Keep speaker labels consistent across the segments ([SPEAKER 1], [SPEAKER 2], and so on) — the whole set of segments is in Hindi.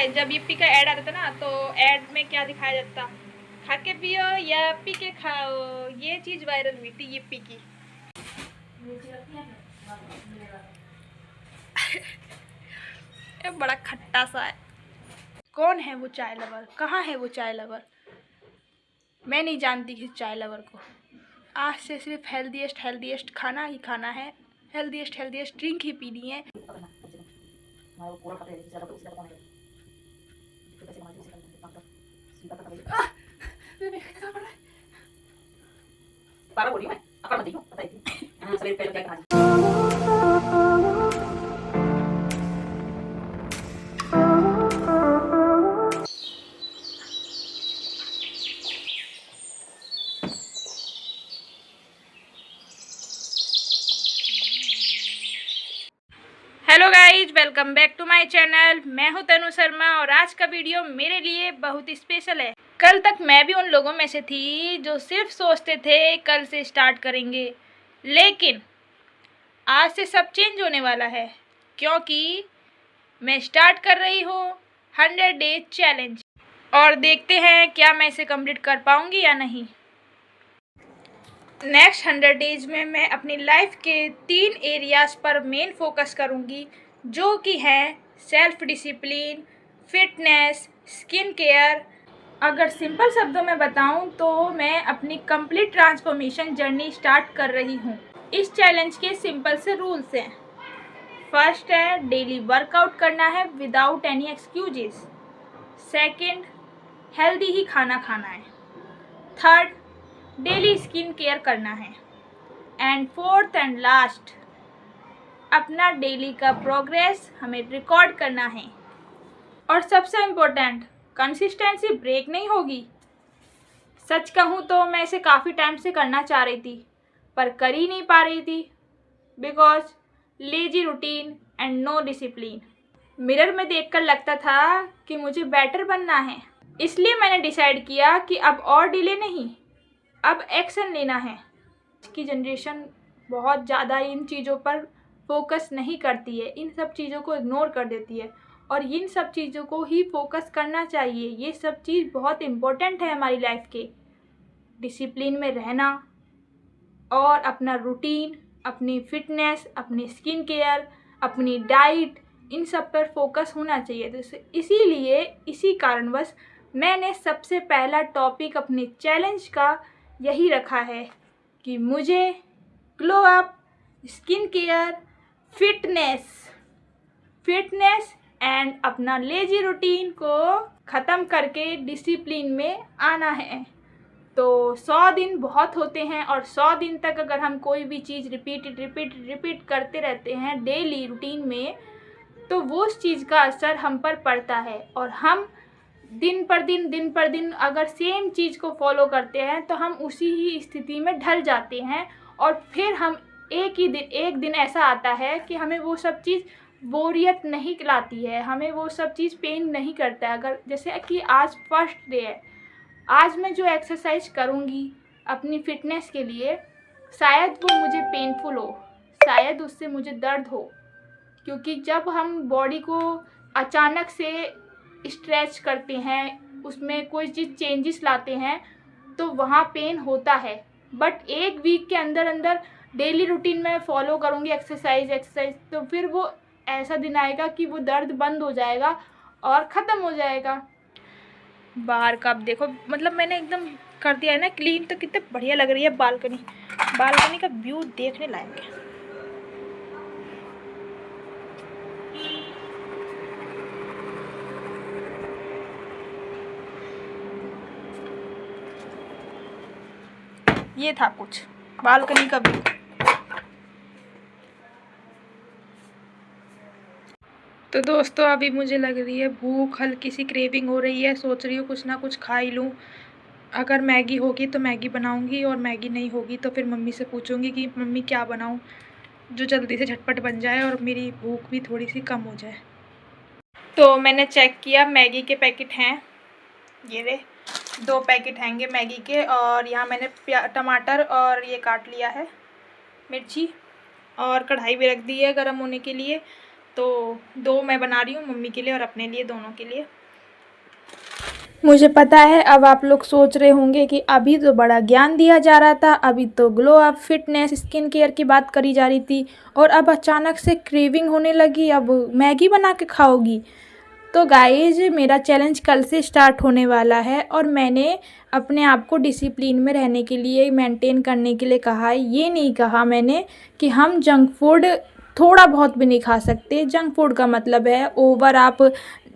[SPEAKER 1] गाइस, जब यिप्पी का ऐड आता था ना, तो ऐड में क्या दिखाया जाता, खा के पियो या पी के खाओ। ये चीज वायरल हुई थी यिप्पी की। ये बड़ा खट्टा सा है। कौन है वो चाय लवर? कहाँ है वो चाय लवर? मैं नहीं जानती किस चाय लवर को। आज से सिर्फ हेल्दीएस्ट खाना ही खाना है, हेल्दीएस्ट ड्रिंक ही पीनी है। Hello guys, welcome back to my channel. मैं हूं तनु शर्मा और आज का वीडियो मेरे लिए बहुत स्पेशल है। कल तक मैं भी उन लोगों में से थी जो सिर्फ सोचते थे कल से स्टार्ट करेंगे, लेकिन आज से सब चेंज होने वाला है, क्योंकि मैं स्टार्ट कर रही हूँ 100 डेज चैलेंज। और देखते हैं क्या मैं इसे कंप्लीट कर पाऊँगी या नहीं। नेक्स्ट 100 डेज में मैं अपनी लाइफ के 3 एरियाज़ पर मेन फोकस करूँगी, जो कि हैं self discipline, fitness, skin care. अगर सिंपल शब्दों में बताऊं तो मैं अपनी कंप्लीट ट्रांसफॉर्मेशन जर्नी स्टार्ट कर रही हूं। इस चैलेंज के सिंपल से रूल्स हैं। फर्स्ट है, डेली वर्कआउट करना है without any excuses. Second, healthy ही खाना खाना है। थर्ड, डेली स्किन केयर करना है। एंड फोर्थ एंड लास्ट, अपना डेली का प्रोग्रेस हमें रिकॉर्ड करना है। और सबसे इम्पोर्टेंट, कंसिस्टेंसी ब्रेक नहीं होगी। सच कहूँ तो मैं इसे काफ़ी टाइम से करना चाह रही थी, पर कर ही नहीं पा रही थी, because lazy routine and no discipline. Mirror में देखकर लगता था कि मुझे बेटर बनना है, इसलिए मैंने डिसाइड किया कि अब और डिले नहीं, अब एक्शन लेना है। आज की जनरेशन बहुत ज़्यादा इन चीज़ों पर फोकस नहीं करती है, इन सब चीज़ों को इग्नोर कर देती है, और इन सब चीज़ों को ही फोकस करना चाहिए। ये सब चीज़ बहुत इम्पोर्टेंट है हमारी लाइफ के। डिसिप्लिन में रहना और अपना रूटीन, अपनी फिटनेस, अपनी स्किन केयर, अपनी डाइट, इन सब पर फोकस होना चाहिए। तो इसीलिए इसी कारणवश मैंने सबसे पहला टॉपिक अपने चैलेंज का यही रखा है कि मुझे glow up, skin care, fitness and अपना लेजी रूटीन को ख़त्म करके डिसिप्लिन में आना है। तो 100 दिन बहुत होते हैं, और 100 दिन तक अगर हम कोई भी चीज़ रिपीट करते रहते हैं डेली रूटीन में, तो वो उस चीज़ का असर हम पर पड़ता है। और हम दिन पर दिन अगर सेम चीज़ को फॉलो करते हैं तो हम उसी ही स्थिति में ढल जाते हैं, और फिर हम एक दिन ऐसा आता है कि हमें वो सब चीज़ बोरियत नहीं लाती है, हमें वो सब चीज़ पेन नहीं करता है। अगर जैसे कि आज फर्स्ट डे है, आज मैं जो एक्सरसाइज करूँगी अपनी फिटनेस के लिए, शायद वो मुझे पेनफुल हो, शायद उससे मुझे दर्द हो, क्योंकि जब हम बॉडी को अचानक से स्ट्रेच करते हैं, उसमें कोई चीज़ चेंजेस लाते हैं, तो वहाँ पेन होता है। बट एक वीक के अंदर डेली रूटीन में फॉलो करूँगी एक्सरसाइज, तो फिर वो ऐसा दिन आएगा कि वो दर्द बंद हो जाएगा और ख़त्म हो जाएगा। बाहर का अब देखो, मतलब मैंने एकदम कर दिया है ना क्लीन, तो कितने बढ़िया लग रही है बालकनी का व्यू देखने लायक है। ये था कुछ बालकनी का व्यू। तो दोस्तों, अभी मुझे लग रही है भूख, हल्की सी क्रेविंग हो रही है, सोच रही हूँ कुछ ना कुछ खा ही लूँ। अगर मैगी होगी तो मैगी बनाऊँगी, और मैगी नहीं होगी तो फिर मम्मी से पूछूँगी कि मम्मी क्या बनाऊँ जो जल्दी से झटपट बन जाए और मेरी भूख भी थोड़ी सी कम हो जाए। तो मैंने चेक किया, मैगी के पैकेट हैं, ये रे 2 पैकेट हैंगे मैगी के, और यहाँ मैंने टमाटर और ये काट लिया है मिर्ची, और कढ़ाई भी रख दी है गर्म होने के लिए। तो 2 मैं बना रही हूँ, मम्मी के लिए और अपने लिए, दोनों के लिए। मुझे पता है अब आप लोग सोच रहे होंगे कि अभी तो बड़ा ज्ञान दिया जा रहा था, अभी तो glow up, fitness, skin care की बात करी जा रही थी और अब अचानक से क्रेविंग होने लगी, अब मैगी बना के खाओगी। तो गाइज मेरा चैलेंज कल से स्टार्ट होने वाला है और मैंने अपने आप को डिसिप्लिन में रहने के लिए, मेंटेन करने के लिए कहा है। ये नहीं कहा मैंने कि हम जंक फूड थोड़ा बहुत भी नहीं खा सकते। जंक फूड का मतलब है ओवर आप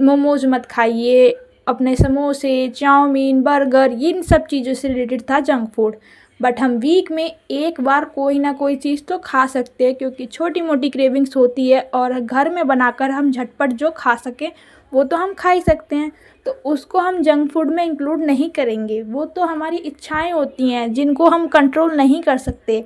[SPEAKER 1] मोमोज मत खाइए, अपने समोसे, चाउमीन, बर्गर, इन सब चीज़ों से रिलेटेड था जंक फूड। बट हम वीक में एक बार कोई ना कोई चीज़ तो खा सकते हैं, क्योंकि छोटी मोटी क्रेविंग्स होती है और घर में बनाकर हम झटपट जो खा सकें वो तो हम खा ही सकते हैं। तो उसको हम जंक फूड में इंक्लूड नहीं करेंगे, वो तो हमारी इच्छाएं होती हैं जिनको हम कंट्रोल नहीं कर सकते।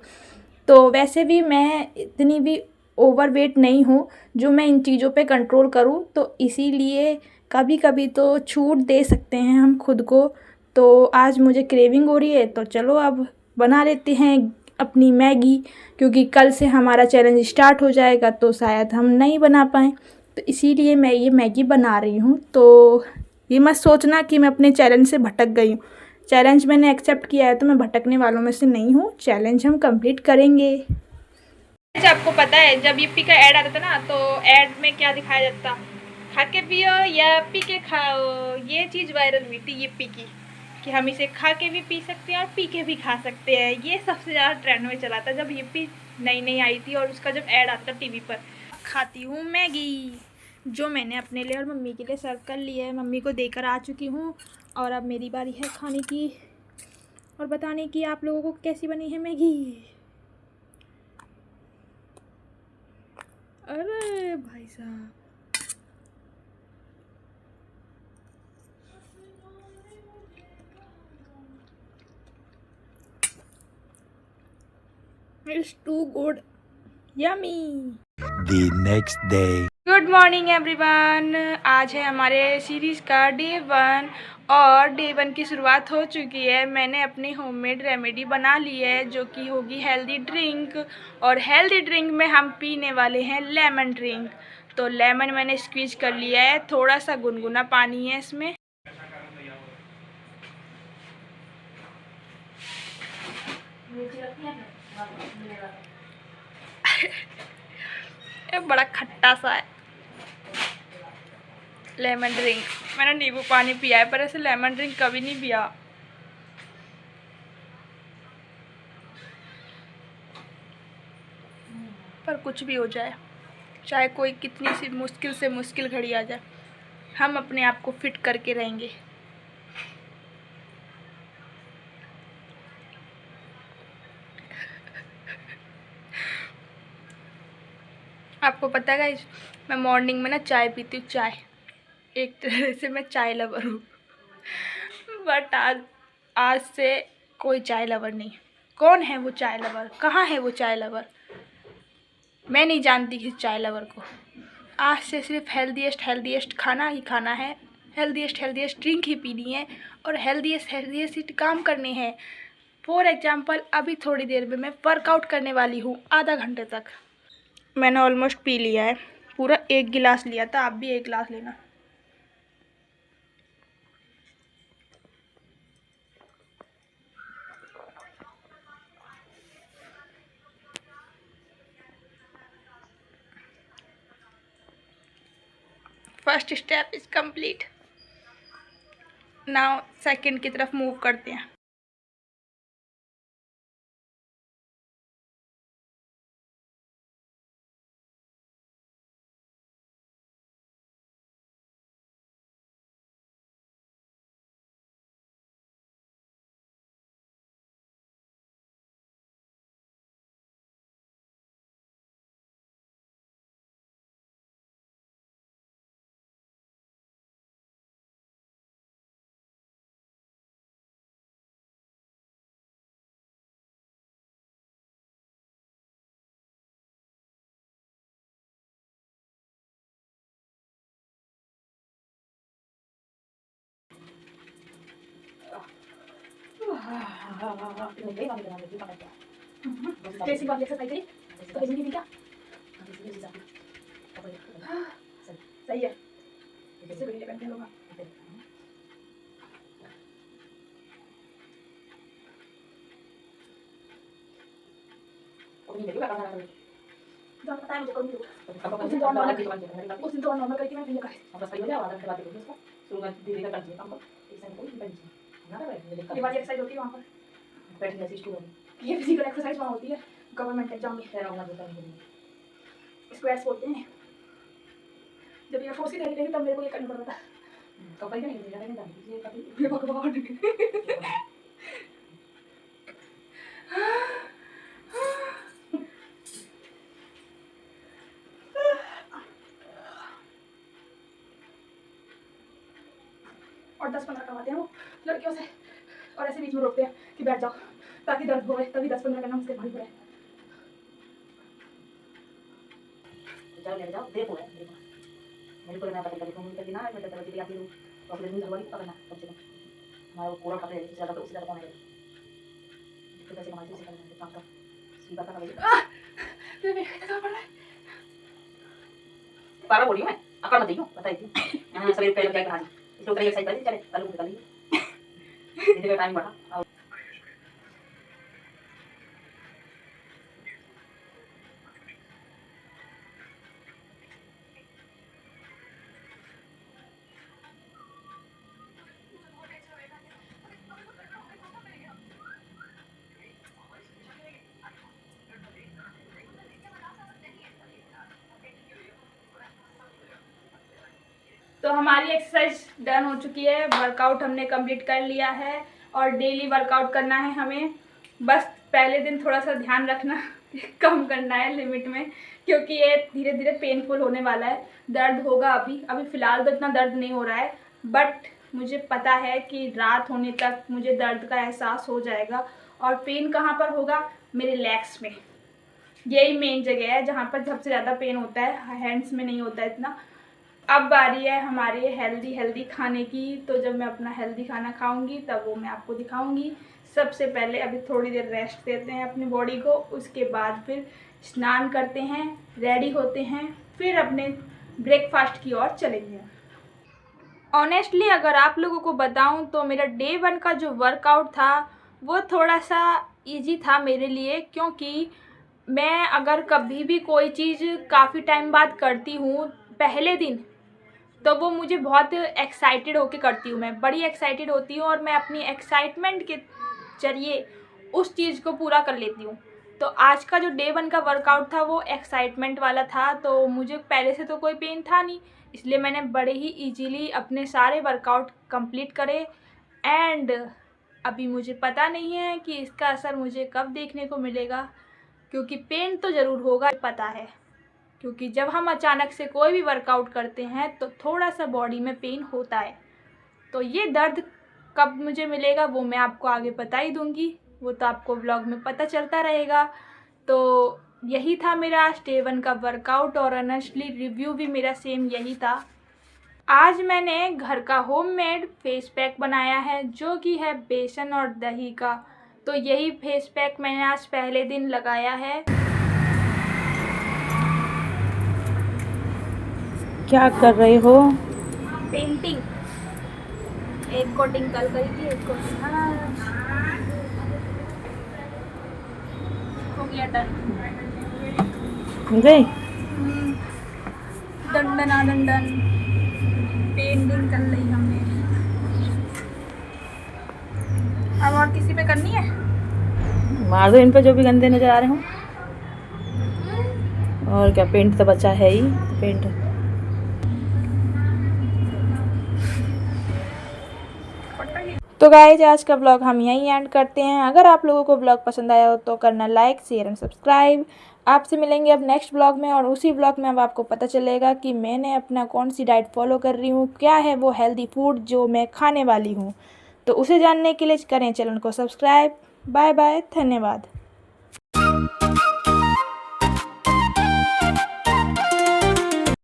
[SPEAKER 1] तो वैसे भी मैं इतनी भी ओवरवेट नहीं हूँ जो मैं इन चीज़ों पे कंट्रोल करूँ, तो इसीलिए कभी कभी तो छूट दे सकते हैं हम खुद को। तो आज मुझे क्रेविंग हो रही है तो चलो अब बना लेते हैं अपनी मैगी, क्योंकि कल से हमारा चैलेंज स्टार्ट हो जाएगा तो शायद हम नहीं बना पाएँ। तो इसीलिए मैं ये मैगी बना रही हूँ। तो ये मत सोचना कि मैं अपने चैलेंज से भटक गई हूँ। चैलेंज मैंने एक्सेप्ट किया है तो मैं भटकने वालों में से नहीं हूँ। चैलेंज हम कंप्लीट करेंगे। अच्छा, आपको पता है जब यप्पी का ऐड आता था ना, तो ऐड में क्या दिखाया जाता, खा के पियो या पी के खाओ। ये चीज़ वायरल हुई थी यप्पी की, कि हम इसे खा के भी पी सकते हैं और पी के भी खा सकते हैं। ये सबसे ज़्यादा ट्रेंड में चला था जब यप्पी नई नई आई थी और उसका जब ऐड आता था टीवी पर। खाती हूँ मैगी, जो मैंने अपने लिए और मम्मी के लिए सर्व कर लिया है। मम्मी को देकर आ चुकी हूँ और अब मेरी बारी है खाने की और बताने की आप लोगों को कैसी बनी है मैगी। अरे भाई साहब, it's too good, yummy.
[SPEAKER 2] The next day.
[SPEAKER 1] Good morning everyone. आज है हमारे सीरीज़ का डे 1 और डे 1 की शुरुआत हो चुकी है। मैंने अपनी होममेड रेमेडी बना ली है जो कि होगी हेल्दी ड्रिंक, और हेल्दी ड्रिंक में हम पीने वाले हैं लेमन ड्रिंक। तो लेमन मैंने स्क्वीज कर लिया है, थोड़ा सा गुनगुना पानी है इसमें। ये बड़ा खट्टा सा है लेमन ड्रिंक। मैंने नींबू पानी पिया है पर ऐसे लेमन ड्रिंक कभी नहीं पिया। पर कुछ भी हो जाए, चाहे कोई कितनी सी मुश्किल से मुश्किल घड़ी आ जाए, हम अपने आप को फिट करके रहेंगे। आपको पता है गाइस, मैं मॉर्निंग में ना चाय पीती हूँ। चाय एक तरह से मैं चाय लवर हूँ। बट आज से कोई चाय लवर नहीं। कौन है वो चाय लवर, कहाँ है वो चाय लवर, मैं नहीं जानती किस चाय लवर को। आज से सिर्फ हेल्दीएस्ट खाना ही खाना है, हेल्दीएस्ट ड्रिंक ही पीनी है और हेल्दीएस्ट काम करने हैं। फॉर एग्जाम्पल अभी थोड़ी देर में मैं वर्कआउट करने वाली हूँ, आधा घंटे तक। मैंने ऑलमोस्ट पी लिया है, पूरा 1 गिलास लिया था, आप भी 1 गिलास लेना। First step is complete. Now second की तरफ मूव करते हैं। सही है, इससे बड़ी लेकर लोग जब पता है मुझे कौन उस दिन तो नॉर्मल करके मैं कर ये वाली एक्सरसाइज होती है वहाँ पर, ये फिजिकल एक्सरसाइज वहाँ होती है गवर्नमेंट एग्जाम में, स्क्वाट्स बोलते हैं। जब ये फोर्स की तैयारी करी तब मेरे को ये करना पड़ता था। और 10-15 करवाते हैं वो लड़कियों से, और ऐसे बीच में रोकते हैं कि बैठ जाओ ताकि दर्द होए, तभी 10-15 करना मुझसे भारी पड़े।
[SPEAKER 3] जाओ देखो है देखो मेरे को ना पता चले तुम करना है, मैं तो चली आती हूं और फिर दिन भर पकड़ना कम से कम हमारा पूरा पकड़ है, ज्यादा तो उससे ज्यादा कौन है तो कैसे हमारे से करना है काम का सीधा करना भाई
[SPEAKER 1] मेरे क्या पड़ रहा है,
[SPEAKER 3] पारा बोलियो मैं आकर मत दियो बताई थी हां सवेरे पहले क्या कहा इसको करिए एक्सरसाइज करिए, चले कल को करिए इधर टाइम बढ़ा।
[SPEAKER 1] तो हमारी एक्सरसाइज डन हो चुकी है, वर्कआउट हमने कंप्लीट कर लिया है और डेली वर्कआउट करना है हमें। बस पहले दिन थोड़ा सा ध्यान रखना कम करना है लिमिट में, क्योंकि ये धीरे धीरे पेनफुल होने वाला है, दर्द होगा। अभी फ़िलहाल तो इतना दर्द नहीं हो रहा है, बट मुझे पता है कि रात होने तक मुझे दर्द का एहसास हो जाएगा। और पेन कहाँ पर होगा? मेरे लेग्स में, यही मेन जगह है जहाँ पर सबसे ज़्यादा पेन होता है, हैंड्स में नहीं होता है इतना। अब बारी है हमारे हेल्दी खाने की, तो जब मैं अपना हेल्दी खाना खाऊंगी तब वो मैं आपको दिखाऊंगी। सबसे पहले अभी थोड़ी देर रेस्ट देते हैं अपनी बॉडी को, उसके बाद फिर स्नान करते हैं, रेडी होते हैं, फिर अपने ब्रेकफास्ट की ओर चलेंगे। ऑनेस्टली अगर आप लोगों को बताऊं तो मेरा डे 1 का जो वर्कआउट था वो थोड़ा सा ईजी था मेरे लिए, क्योंकि मैं अगर कभी भी कोई चीज़ काफ़ी टाइम बाद करती हूँ पहले दिन, तो वो मुझे बहुत एक्साइटेड होके करती हूँ, मैं बड़ी एक्साइटेड होती हूँ और मैं अपनी एक्साइटमेंट के जरिए उस चीज़ को पूरा कर लेती हूँ। तो आज का जो डे 1 का वर्कआउट था वो एक्साइटमेंट वाला था, तो मुझे पहले से तो कोई पेन था नहीं, इसलिए मैंने बड़े ही इजीली अपने सारे वर्कआउट कंप्लीट करे। एंड अभी मुझे पता नहीं है कि इसका असर मुझे कब देखने को मिलेगा, क्योंकि पेन तो ज़रूर होगा, पता है, क्योंकि जब हम अचानक से कोई भी वर्कआउट करते हैं तो थोड़ा सा बॉडी में पेन होता है। तो ये दर्द कब मुझे मिलेगा वो मैं आपको आगे बता ही दूँगी, वो तो आपको व्लॉग में पता चलता रहेगा। तो यही था मेरा आज डे 1 का वर्कआउट, और ऑनेस्टली रिव्यू भी मेरा सेम यही था। आज मैंने घर का होममेड फेस पैक बनाया है, जो कि है बेसन और दही का। तो यही फेस पैक मैंने आज पहले दिन लगाया है।
[SPEAKER 3] क्या कर रहे हो?
[SPEAKER 1] पेंटिंग, एक कोटिंग कल करी थी, एक कोटिंग हो गया डन।
[SPEAKER 3] गई
[SPEAKER 1] दंडना दंडन पेंटिंग कर ली हमने। अब और किसी पे करनी है?
[SPEAKER 3] मार दो इन पे जो भी गंदे नजर आ रहे हो। और क्या, पेंट तो बचा है ही, पेंट
[SPEAKER 1] तो गाइस आज का ब्लॉग हम यहीं एंड करते हैं। अगर आप लोगों को ब्लॉग पसंद आया हो तो करना लाइक, शेयर एंड सब्सक्राइब। आपसे मिलेंगे अब नेक्स्ट ब्लॉग में, और उसी ब्लॉग में अब आपको पता चलेगा कि मैंने अपना कौन सी डाइट फॉलो कर रही हूँ, क्या है वो हेल्दी फूड जो मैं खाने वाली हूँ। तो उसे जानने के लिए करें चैनल को सब्सक्राइब। बाय बाय, धन्यवाद।